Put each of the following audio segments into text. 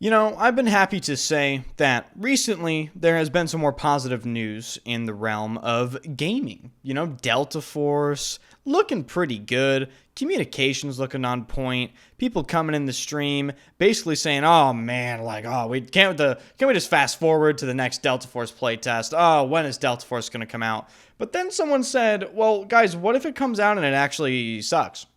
You know, I've been happy to say that recently there has been some more positive news in the realm of gaming. You know, Delta Force looking pretty good, communications looking on point, people coming in the stream basically saying, "Oh man, we can't we just fast forward to the next Delta Force playtest? Oh, when is Delta Force going to come out?" But then someone said, "Well, guys, what if it comes out and it actually sucks?"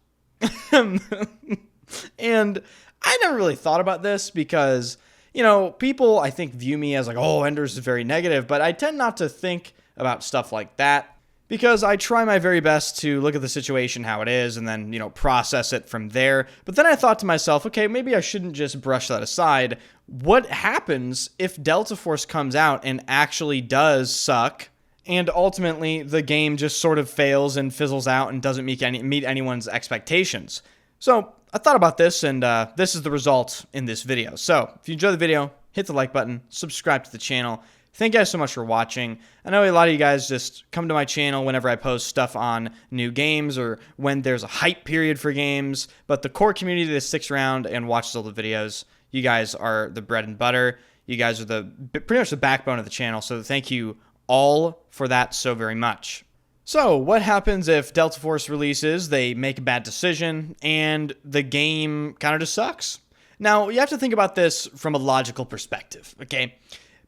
And I never really thought about this because, you know, people I think view me as like, oh, Enders is very negative, but I tend not to think about stuff like that because I try my very best to look at the situation how it is and then, you know, process it from there. But then I thought to myself, okay, maybe I shouldn't just brush that aside. What happens if Delta Force comes out and actually does suck? And ultimately, the game just sort of fails and fizzles out and doesn't meet anyone's expectations. So I thought about this, and this is the result in this video. So if you enjoyed the video, hit the like button, subscribe to the channel. Thank you guys so much for watching. I know a lot of you guys just come to my channel whenever I post stuff on new games or when there's a hype period for games, but the core community that sticks around and watches all the videos, you guys are the bread and butter. You guys are pretty much the backbone of the channel, so thank you all for that so very much. So, what happens if Delta Force releases, they make a bad decision, and the game kind of just sucks? Now, you have to think about this from a logical perspective, okay?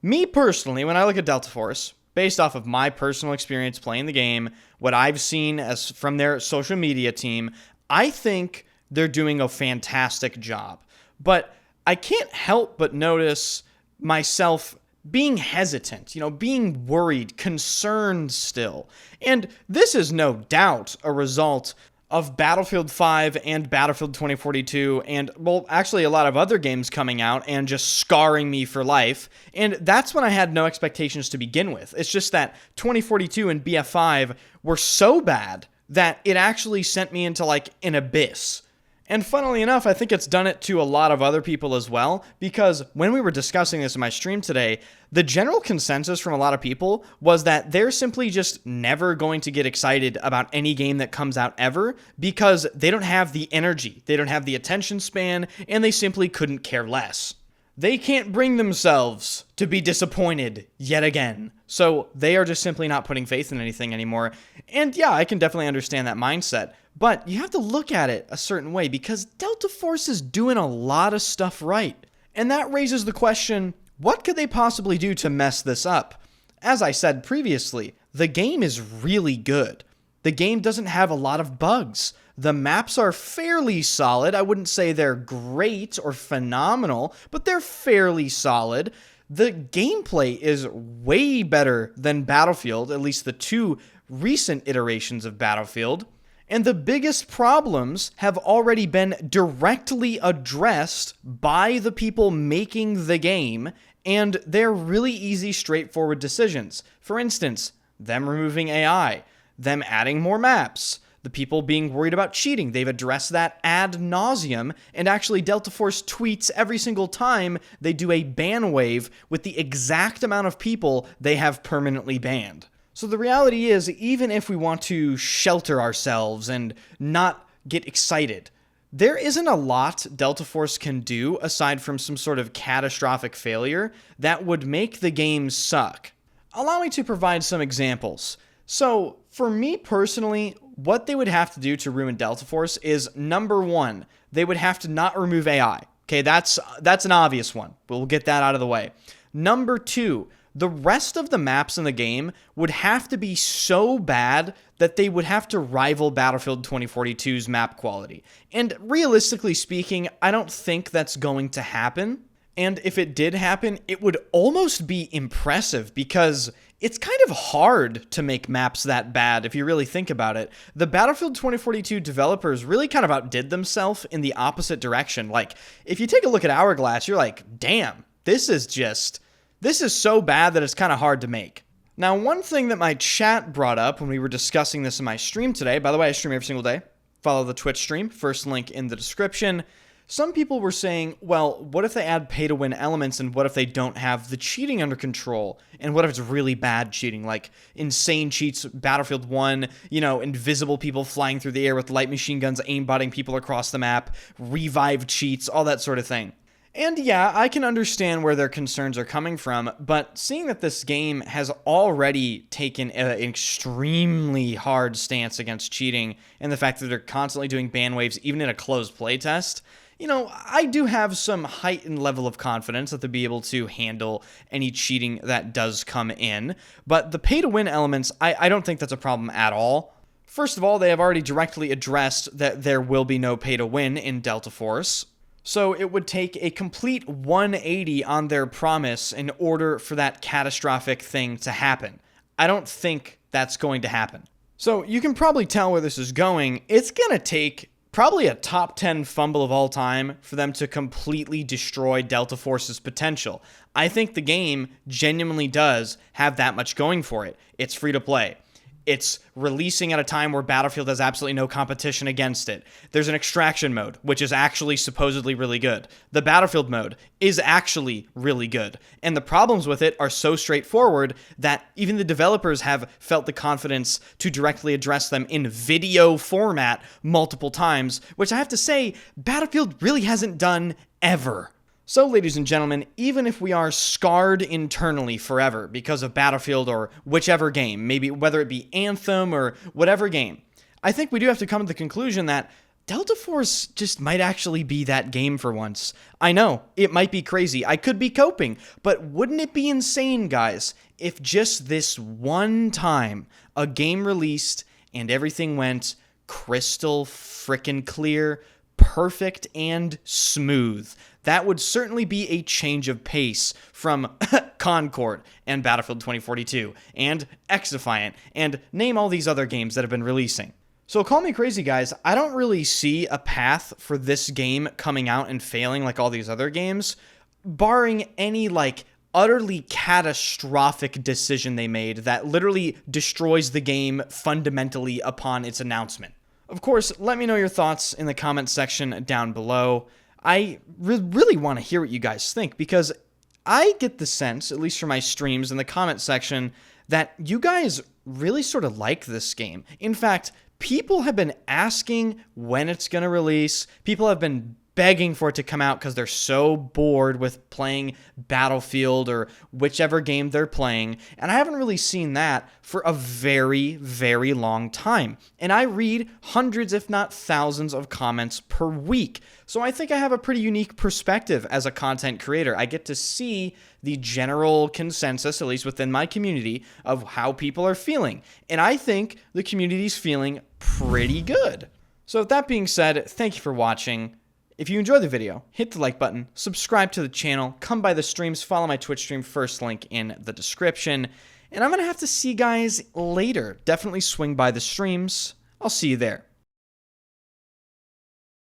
Me personally, when I look at Delta Force, based off of my personal experience playing the game, what I've seen as from their social media team, I think they're doing a fantastic job. But I can't help but notice myself being hesitant, you know, being worried, concerned still. And this is no doubt a result of Battlefield 5 and Battlefield 2042 and, well, actually a lot of other games coming out and just scarring me for life. And that's when I had no expectations to begin with. It's just that 2042 and BF5 were so bad that it actually sent me into like an abyss. And funnily enough, I think it's done it to a lot of other people as well, because when we were discussing this in my stream today, the general consensus from a lot of people was that they're simply just never going to get excited about any game that comes out ever because they don't have the energy, they don't have the attention span, and they simply couldn't care less. They can't bring themselves to be disappointed yet again. So they are just simply not putting faith in anything anymore. And yeah, I can definitely understand that mindset. But you have to look at it a certain way because Delta Force is doing a lot of stuff right. And that raises the question, what could they possibly do to mess this up? As I said previously, the game is really good. The game doesn't have a lot of bugs. The maps are fairly solid. I wouldn't say they're great or phenomenal, but they're fairly solid. The gameplay is way better than Battlefield, at least the two recent iterations of Battlefield. And the biggest problems have already been directly addressed by the people making the game, and they're really easy, straightforward decisions. For instance, them removing AI, them adding more maps, the people being worried about cheating. They've addressed that ad nauseum, and actually Delta Force tweets every single time they do a ban wave with the exact amount of people they have permanently banned. So the reality is, even if we want to shelter ourselves and not get excited, there isn't a lot Delta Force can do aside from some sort of catastrophic failure that would make the game suck. Allow me to provide some examples. So, for me personally, what they would have to do to ruin Delta Force is, number one, they would have to not remove AI. Okay, that's an obvious one. We'll get that out of the way. Number two, the rest of the maps in the game would have to be so bad that they would have to rival Battlefield 2042's map quality. And realistically speaking, I don't think that's going to happen. And if it did happen, it would almost be impressive because it's kind of hard to make maps that bad if you really think about it. The Battlefield 2042 developers really kind of outdid themselves in the opposite direction. Like, if you take a look at Hourglass, you're like, damn, this is so bad that it's kind of hard to make. Now, one thing that my chat brought up when we were discussing this in my stream today, by the way, I stream every single day. Follow the Twitch stream, first link in the description. Some people were saying, well, what if they add pay-to-win elements, and what if they don't have the cheating under control? And what if it's really bad cheating, like insane cheats, Battlefield 1, you know, invisible people flying through the air with light machine guns aimbotting people across the map, revive cheats, all that sort of thing. And yeah, I can understand where their concerns are coming from, but seeing that this game has already taken an extremely hard stance against cheating, and the fact that they're constantly doing ban waves even in a closed playtest, you know, I do have some heightened level of confidence that they'll be able to handle any cheating that does come in. But the pay-to-win elements, I don't think that's a problem at all. First of all, they have already directly addressed that there will be no pay-to-win in Delta Force. So it would take a complete 180 on their promise in order for that catastrophic thing to happen. I don't think that's going to happen. So you can probably tell where this is going. It's going to take probably a top 10 fumble of all time for them to completely destroy Delta Force's potential. I think the game genuinely does have that much going for it. It's free to play. It's releasing at a time where Battlefield has absolutely no competition against it. There's an extraction mode, which is actually supposedly really good. The Battlefield mode is actually really good. And the problems with it are so straightforward that even the developers have felt the confidence to directly address them in video format multiple times, which I have to say, Battlefield really hasn't done ever. So, ladies and gentlemen, even if we are scarred internally forever because of Battlefield or whichever game, maybe whether it be Anthem or whatever game, I think we do have to come to the conclusion that Delta Force just might actually be that game for once. I know, it might be crazy, I could be coping, but wouldn't it be insane, guys, if just this one time a game released and everything went crystal frickin' clear, perfect, and smooth? That would certainly be a change of pace from Concord and Battlefield 2042 and X-Defiant and name all these other games that have been releasing. So call me crazy, guys. I don't really see a path for this game coming out and failing like all these other games, barring any utterly catastrophic decision they made that literally destroys the game fundamentally upon its announcement. Of course, let me know your thoughts in the comments section down below. I really want to hear what you guys think, because I get the sense, at least from my streams in the comment section, that you guys really sort of like this game. In fact, people have been asking when it's going to release. People have been begging for it to come out because they're so bored with playing Battlefield or whichever game they're playing. And I haven't really seen that for a very, very long time. And I read hundreds, if not thousands, of comments per week. So I think I have a pretty unique perspective as a content creator. I get to see the general consensus, at least within my community, of how people are feeling. And I think the community's feeling pretty good. So with that being said, thank you for watching. If you enjoyed the video, hit the like button, subscribe to the channel, come by the streams, follow my Twitch stream, first link in the description. And I'm going to have to see you guys later. Definitely swing by the streams. I'll see you there.